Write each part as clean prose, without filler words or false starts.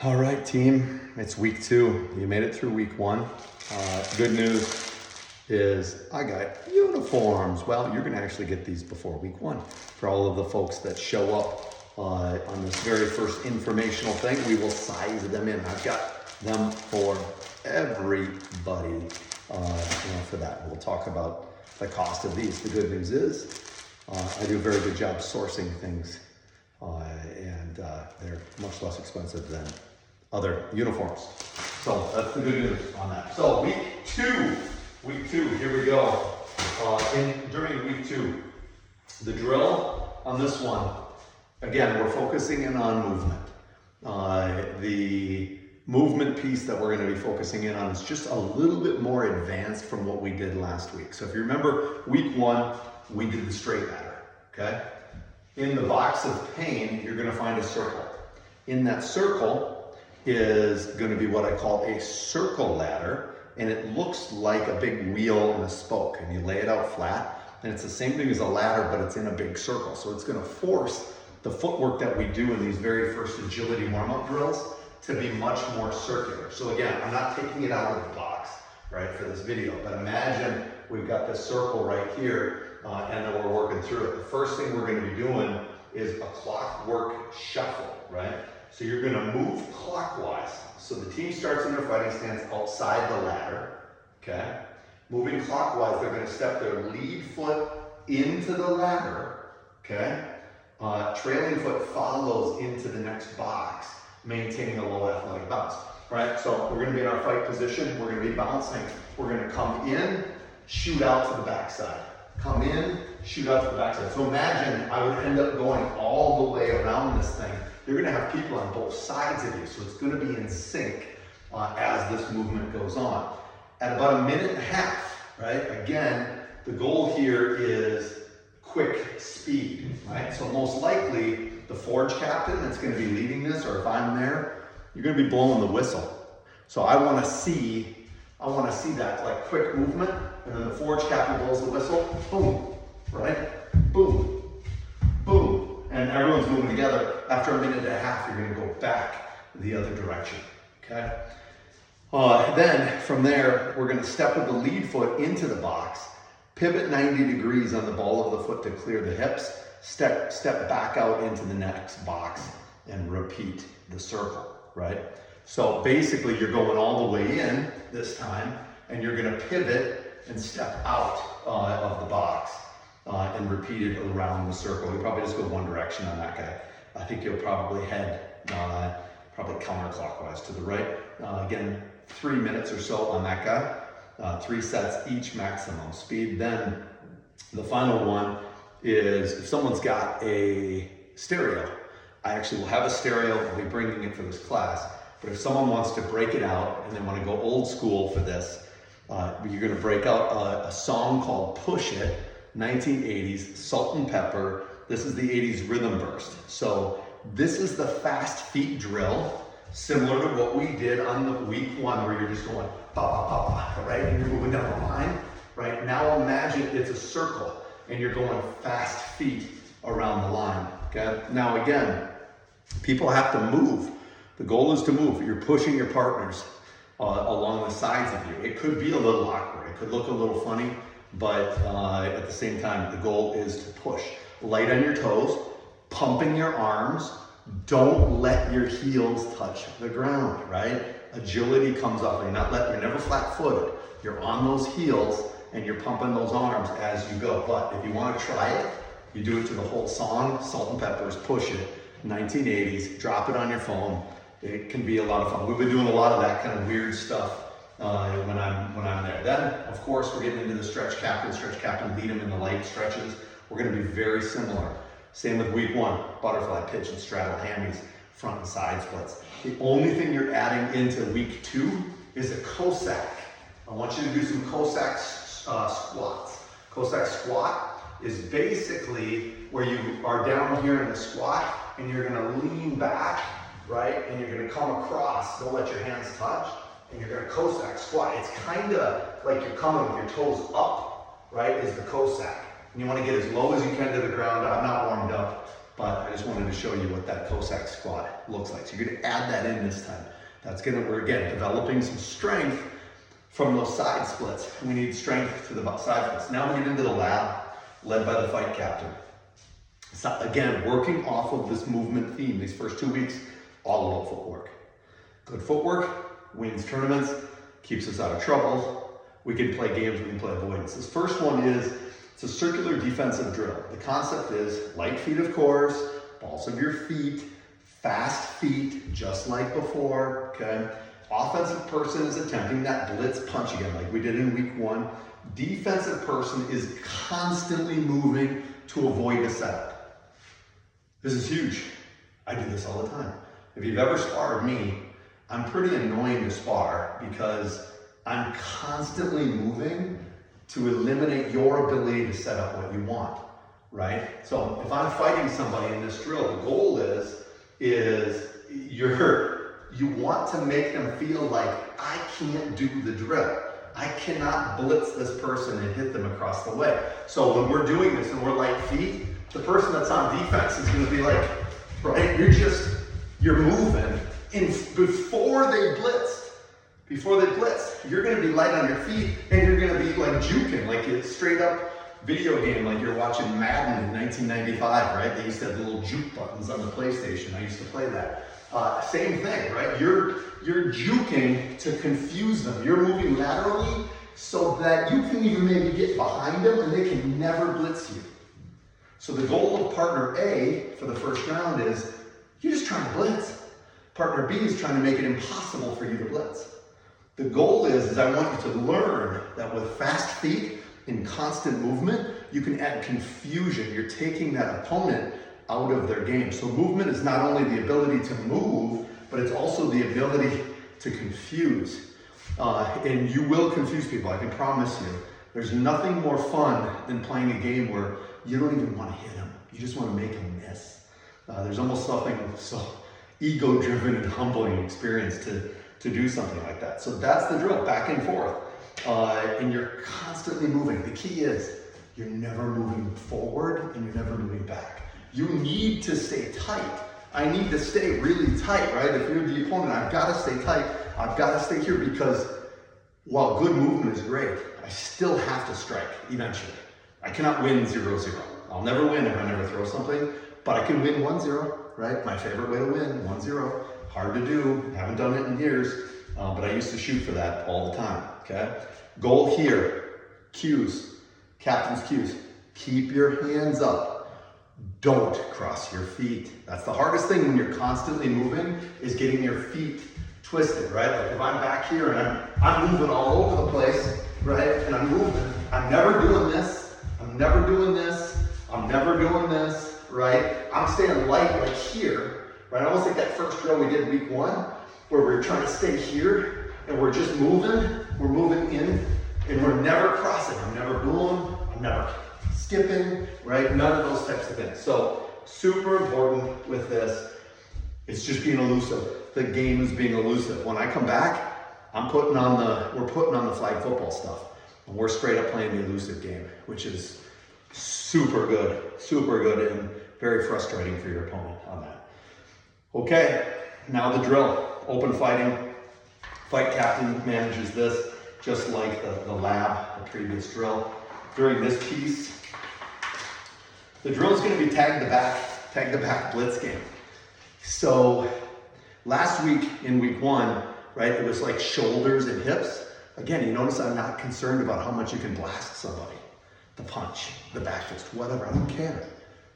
All right, team, it's week 2. You made it through week 1. Good news is I got uniforms. Well, you're gonna actually get these before week 1. For all of the folks that show up on this very first informational thing, we will size them in. I've got them for everybody for that. We'll talk about the cost of these. The good news is I do a very good job sourcing things and they're much less expensive than other uniforms. So that's the good news on that. So week two, here we go. During week 2, the drill on this one, again, we're focusing in on movement. The movement piece that we're going to be focusing in on is just a little bit more advanced from what we did last week. So if you remember week 1, we did the straight ladder, okay? In the box of pain, you're going to find a circle. In that circle is going to be what I call a circle ladder, and it looks like a big wheel and a spoke, and you lay it out flat, and it's the same thing as a ladder, but it's in a big circle. So it's going to force the footwork that we do in these very first agility warm-up drills to be much more circular. So again, I'm not taking it out of the box, right, for this video, but imagine we've got this circle right here, and then we're working through it. The first thing we're going to be doing is a clockwork shuffle, right? So you're going to move clockwise. So the team starts in their fighting stance outside the ladder, okay? Moving clockwise, they're going to step their lead foot into the ladder, okay? Trailing foot follows into the next box, maintaining a low athletic bounce, right? So we're going to be in our fight position. We're going to be bouncing. We're going to come in, shoot out to the backside. Come in, shoot out to the backside. So imagine I would end up going all the way around this thing. You're going to have people on both sides of you, so it's going to be in sync as this movement goes on. At about 1.5 minutes, right? Again, the goal here is quick speed, right? So most likely the forge captain that's going to be leading this, or if I'm there, you're going to be blowing the whistle. So I want to see that like quick movement, and then the forge captain blows the whistle, boom, right? Boom, boom. And everyone's moving together. After 1.5 minutes, you're going to go back the other direction, okay? Then from there, we're going to step with the lead foot into the box, pivot 90 degrees on the ball of the foot to clear the hips, step back out into the next box, and repeat the circle, right? So basically, you're going all the way in this time, and you're going to pivot and step out of the box. And repeat it around the circle. You'll probably just go one direction on that guy. I think you'll probably head probably counterclockwise to the right. Again, 3 minutes or so on that guy. 3 sets each, maximum speed. Then the final one is if someone's got a stereo. I actually will have a stereo. I'll be bringing it for this class. But if someone wants to break it out and they want to go old school for this, you're going to break out a song called Push It, 1980s, Salt and Pepper. This is the 80s rhythm burst. So this is the fast feet drill, similar to what we did on the week 1, where you're just going ba ba ba ba, right? And you're moving down the line, right? Now imagine it's a circle and you're going fast feet around the line, okay? Now again, people have to move. The goal is to move. You're pushing your partners along the sides of you. It could be a little awkward. It could look a little funny. But at the same time, the goal is to push. Light on your toes, pumping your arms. Don't let your heels touch the ground, right? Agility comes up. You're never flat-footed. You're on those heels and you're pumping those arms as you go. But if you want to try it, you do it to the whole song, Salt and Peppers, Push It, 1980s. Drop it on your phone. It can be a lot of fun. We've been doing a lot of that kind of weird stuff when I'm there. Then, of course, we're getting into the stretch captain, lead them in the light stretches. We're going to be very similar. Same with week 1, butterfly pitch and straddle hammies, front and side splits. The only thing you're adding into week 2 is a Cossack. I want you to do some Cossack squats. Cossack squat is basically where you are down here in the squat and you're going to lean back, right? And you're going to come across. Don't let your hands touch. And you're going to Cossack squat. It's kind of like you're coming with your toes up, right, is the Cossack. And you want to get as low as you can to the ground. I'm not warmed up. but I just wanted to show you what that Cossack squat looks like. So you're gonna add that in this time. We're again developing some strength from those side splits. We need strength to the side splits. Now we get into the lab, led by the fight captain. So again, working off of this movement theme, these first 2 weeks, all about footwork. Good footwork wins tournaments, keeps us out of trouble. We can play games, we can play avoidance. This first one is, it's a circular defensive drill. The concept is light feet, of course, balls of your feet, fast feet, just like before, okay? Offensive person is attempting that blitz punch again, like we did in week 1. Defensive person is constantly moving to avoid a setup. This is huge. I do this all the time. If you've ever sparred me, I'm pretty annoying to spar because I'm constantly moving to eliminate your ability to set up what you want, right? So if I'm fighting somebody in this drill, the goal is you want to make them feel like I can't do the drill. I cannot blitz this person and hit them across the way. So when we're doing this and we're light feet, the person that's on defense is gonna be like, right, you're moving before they blitz, you're gonna be light on your feet and you're gonna be like juking, like it's straight up video game, like you're watching Madden in 1995, right? They used to have the little juke buttons on the PlayStation. I used to play that. Same thing, right? You're juking to confuse them. You're moving laterally so that you can even maybe get behind them and they can never blitz you. So the goal of partner A for the first round is you're just trying to blitz. Partner B is trying to make it impossible for you to blitz. The goal is I want you to learn that with fast feet and constant movement, you can add confusion. You're taking that opponent out of their game. So movement is not only the ability to move, but it's also the ability to confuse. And you will confuse people, I can promise you. There's nothing more fun than playing a game where you don't even want to hit them. You just want to make them miss. There's almost something so ego-driven and humbling experience to do something like that. So that's the drill, back and forth. And you're constantly moving. The key is you're never moving forward and you're never moving back. You need to stay tight. I need to stay really tight, right? If you're the opponent, I've got to stay tight. I've got to stay here because while good movement is great, I still have to strike eventually. I cannot win 0-0. I'll never win if I never throw something, but I can win 1-0, right? My favorite way to win, 1-0. Hard to do, haven't done it in years, but I used to shoot for that all the time, okay? Goal here, cues, captain's cues. Keep your hands up. Don't cross your feet. That's the hardest thing when you're constantly moving is getting your feet twisted, right? Like if I'm back here and I'm moving all over the place, right? And I'm moving, I'm never doing this, I'm never doing this, I'm never doing this, right? I'm staying light like here, right? Almost like that first drill we did week 1, where we're trying to stay here and we're just moving, we're moving in, and we're never crossing. I'm never boom, I'm never skipping, right? None of those types of things. So super important with this, it's just being elusive. The game is being elusive. When I come back, we're putting on the flag football stuff. And we're straight up playing the elusive game, which is super good and very frustrating for your opponent on that. Okay, now the drill, open fighting. Fight captain manages this just like the lab, the previous drill. During this piece, the drill is going to be tag the back blitz game. So last week in week 1, right, it was like shoulders and hips. Again, you notice I'm not concerned about how much you can blast somebody. The punch, the back fist, whatever, I don't care.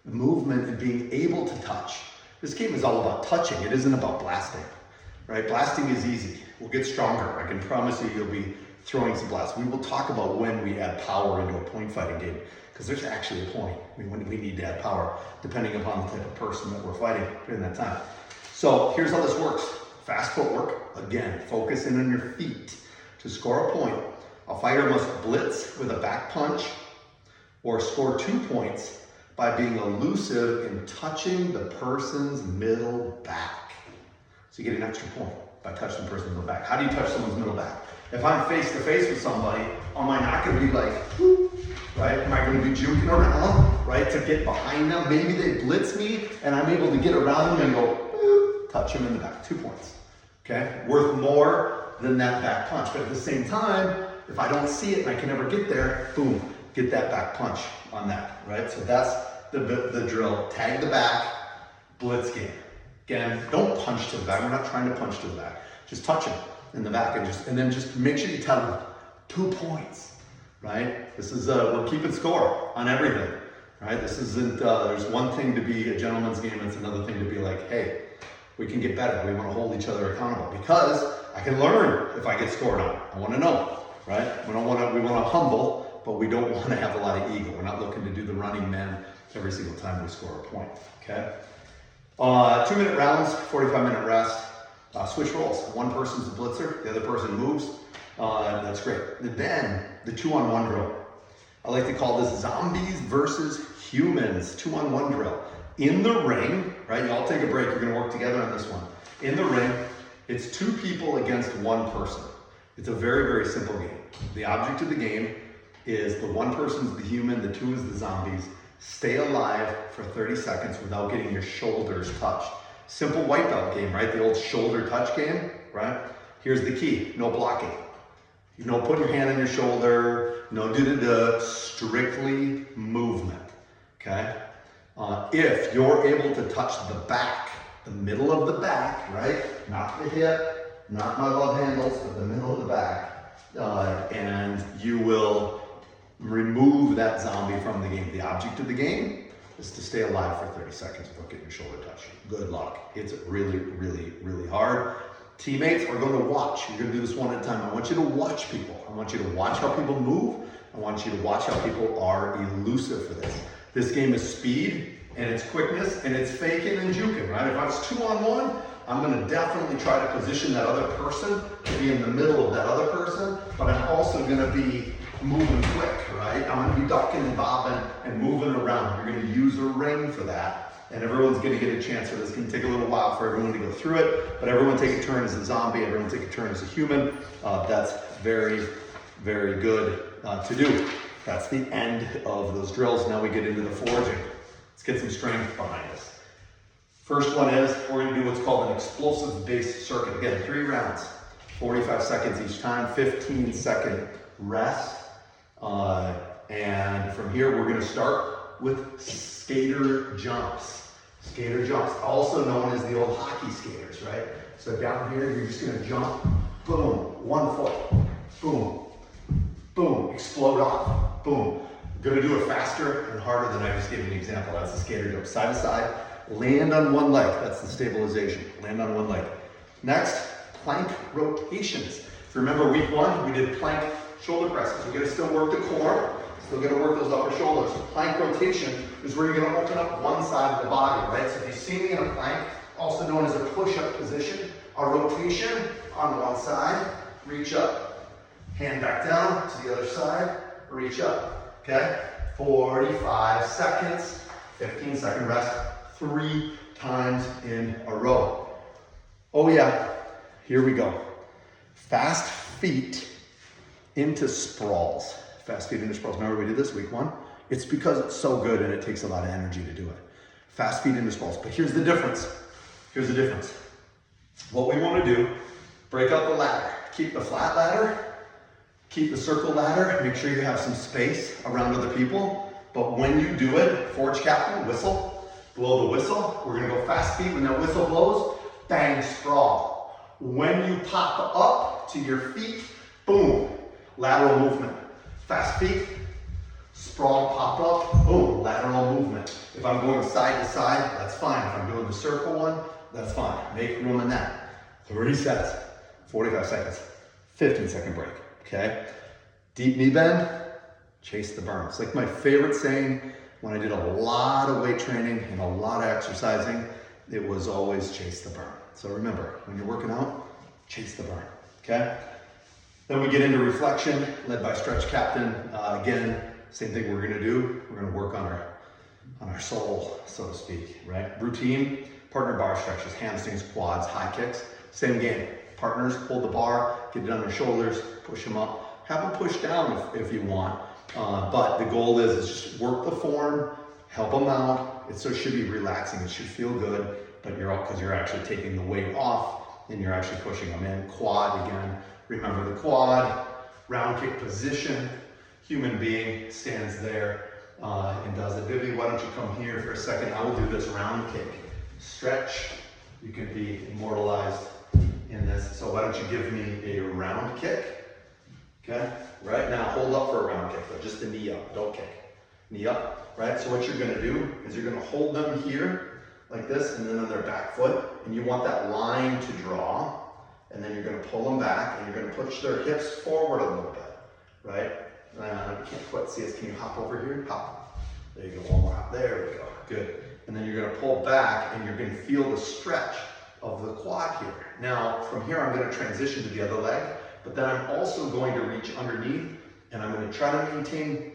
The movement and being able to touch. This game is all about touching. It isn't about blasting, right? Blasting is easy. We'll get stronger. I can promise you you'll be throwing some blasts. We will talk about when we add power into a point fighting game, because there's actually a point when we need to add power, depending upon the type of person that we're fighting during that time. So here's how this works. Fast footwork, again, focus in on your feet. To score a point, a fighter must blitz with a back punch or score 2 points by being elusive in touching the person's middle back. So you get an extra point by touching the person's middle back. How do you touch someone's middle back? If I'm face to face with somebody, am I not going to be like, whoop, right? Am I going to be juking around, right, to get behind them? Maybe they blitz me and I'm able to get around them and go, boop, touch them in the back, 2 points, okay? Worth more than that back punch. But at the same time, if I don't see it and I can never get there, boom, get that back punch on that, right? So that's the drill. Tag the back, blitz game. Again, don't punch to the back. We're not trying to punch to the back. Just touch him in the back and then just make sure you tell him 2 points, right? This is, we're keeping score on everything, right? This isn't, there's one thing to be a gentleman's game, it's another thing to be like, hey, we can get better. We want to hold each other accountable because I can learn if I get scored on. I want to know, right? We want to humble, but we don't want to have a lot of ego. We're not looking to do the running man every single time we score a point, okay? 2-minute rounds, 45-minute rest. Switch roles. One person's the blitzer, the other person moves. That's great. And then the 2-on-1 drill. I like to call this zombies versus humans 2-on-1 drill. In the ring, right? Y'all take a break. You're going to work together on this one. In the ring, it's 2 people against 1 person. It's a very, very simple game. The object of the game is the 1 person's the human, the 2 is the zombies. Stay alive for 30 seconds without getting your shoulders touched. Simple white belt game, right? The old shoulder touch game, right? Here's the key, no blocking. You don't put your hand on your shoulder, no da-da-da, strictly movement, okay? If you're able to touch the back, the middle of the back, right? Not the hip, not my love handles, but the middle of the back, and you will remove that zombie from the game. The object of the game is to stay alive for 30 seconds without getting your shoulder touched. Good luck. It's really, really, really hard. Teammates are going to watch. You're going to do this one at a time. I want you to watch people. I want you to watch how people move. I want you to watch how people are elusive for this. This game is speed and it's quickness and it's faking and juking, right? If I was 2-on-1, I'm going to definitely try to position that other person to be in the middle of that other person, but I'm also going to be moving quick, right? I'm going to be ducking and bobbing and moving around. You're going to use a ring for that, and everyone's going to get a chance for this. It's going to take a little while for everyone to go through it, but everyone take a turn as a zombie, everyone take a turn as a human. That's very, very good to do. That's the end of those drills. Now we get into the forging. Let's get some strength behind us. First one is we're going to do what's called an explosive base circuit. Again, 3 rounds, 45 seconds each time, 15-second rest. And from here, we're going to start with skater jumps. Skater jumps, also known as the old hockey skaters, right? So down here, you're just going to jump, boom, 1 foot, boom, boom, explode off, boom. Going to do it faster and harder than I just gave you an example. That's the skater jump. Side to side, land on 1 leg. That's the stabilization. Land on 1 leg. Next, plank rotations. If you remember week 1, we did plank shoulder presses. We're going to still work the core, still going to work those upper shoulders. Plank rotation is where you're going to open up one side of the body, right? So if you see me in a plank, also known as a push-up position, a rotation on one side, reach up. Hand back down to the other side, reach up, okay? 45 seconds, 15-second rest, 3 times in a row. Oh yeah, here we go. Fast feet into sprawls. Fast feet into sprawls. Remember we did this week 1? It's because it's so good and it takes a lot of energy to do it. Fast feet into sprawls. But here's the difference. Here's the difference. What we want to do, break out the ladder. Keep the flat ladder. Keep the circle ladder. Make sure you have some space around other people. But when you do it, forge captain, whistle. Blow the whistle. We're going to go fast feet. When that whistle blows, bang, sprawl. When you pop up to your feet, boom. Lateral movement. Fast feet, sprawl, pop up, boom, lateral movement. If I'm going side to side, that's fine. If I'm doing the circle one, that's fine. Make room in that. 3 sets, 45 seconds, 15-second break, okay? Deep knee bend, chase the burn. It's like my favorite saying when I did a lot of weight training and a lot of exercising, it was always chase the burn. So remember, when you're working out, chase the burn, okay? Then we get into reflection, led by stretch captain. Again, same thing we're gonna do. We're gonna work on our soul, so to speak, right? Routine, partner bar stretches, hamstrings, quads, high kicks. Same game. Partners, hold the bar, get it on their shoulders, push them up. Have them push down if you want. But the goal is just work the form, help them out. It should be relaxing. It should feel good, but because you're actually taking the weight off and you're actually pushing them in. Quad again. Remember the quad, round kick position. Human being stands there and does it. Vivi, why don't you come here for a second? I will do this round kick. Stretch. You can be immortalized in this. So why don't you give me a round kick? Okay, right now hold up for a round kick, but just the knee up, don't kick. Knee up, right? So what you're gonna do is you're gonna hold them here like this and then on their back foot, and you want that line to draw, and then you're gonna pull them back and you're gonna push their hips forward a little bit, right? You can't quite see us, can you hop over here? Hop. There you go, one more hop, there we go, good. And then you're gonna pull back and you're gonna feel the stretch of the quad here. Now, from here I'm gonna transition to the other leg, but then I'm also going to reach underneath and I'm going to try to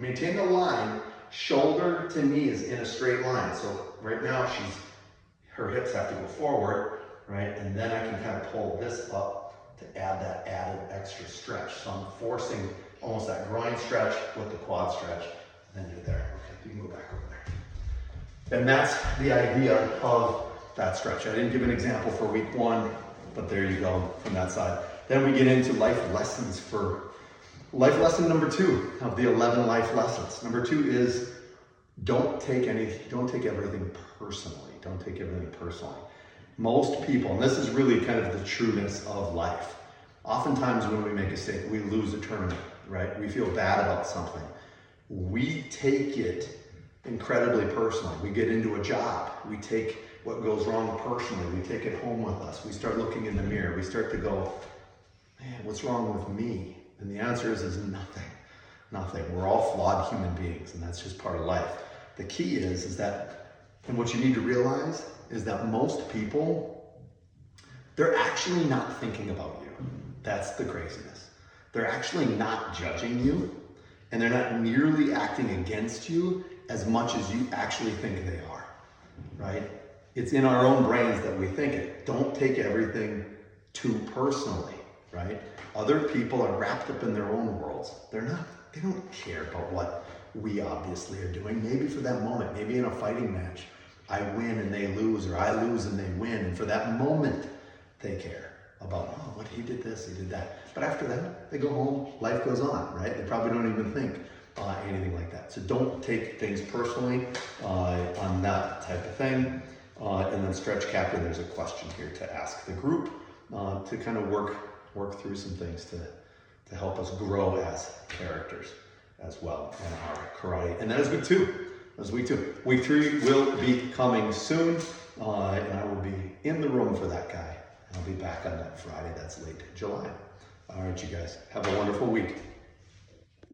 maintain the line, shoulder to knees in a straight line. So right now her hips have to go forward, right? And then I can kind of pull this up to add that added extra stretch. So I'm forcing almost that groin stretch with the quad stretch. And then you're there. Okay, you can go back over there. And that's the idea of that stretch. I didn't give an example for week 1, but there you go from that side. Then we get into life lessons for life lesson number 2 of the 11 life lessons. Number 2 is don't take everything personally. Don't take everything personally. Most people, and this is really kind of the trueness of life. Oftentimes when we make a mistake, we lose a tournament, right? We feel bad about something. We take it incredibly personally. We get into a job. We take what goes wrong personally. We take it home with us. We start looking in the mirror. We start to go, man, what's wrong with me? And the answer is nothing, nothing. We're all flawed human beings, and that's just part of life. The key is that, and what you need to realize is that most people, they're actually not thinking about you. That's the craziness. They're actually not judging you, and they're not nearly acting against you as much as you actually think they are, right? It's in our own brains that we think it. Don't take everything too personally. Right? Other people are wrapped up in their own worlds. They don't care about what we obviously are doing. Maybe for that moment, maybe in a fighting match, I win and they lose, or I lose and they win. And for that moment, they care about, oh, what he did this, he did that. But after that, they go home, life goes on, right? They probably don't even think anything like that. So don't take things personally on that type of thing. And then stretch captain, there's a question here to ask the group to kind of work through some things to help us grow as characters as well in our karate. And that is week 2. That was week 2. Week 3 will be coming soon, and I will be in the room for that guy. I'll be back on that Friday. That's late July. All right, you guys, have a wonderful week.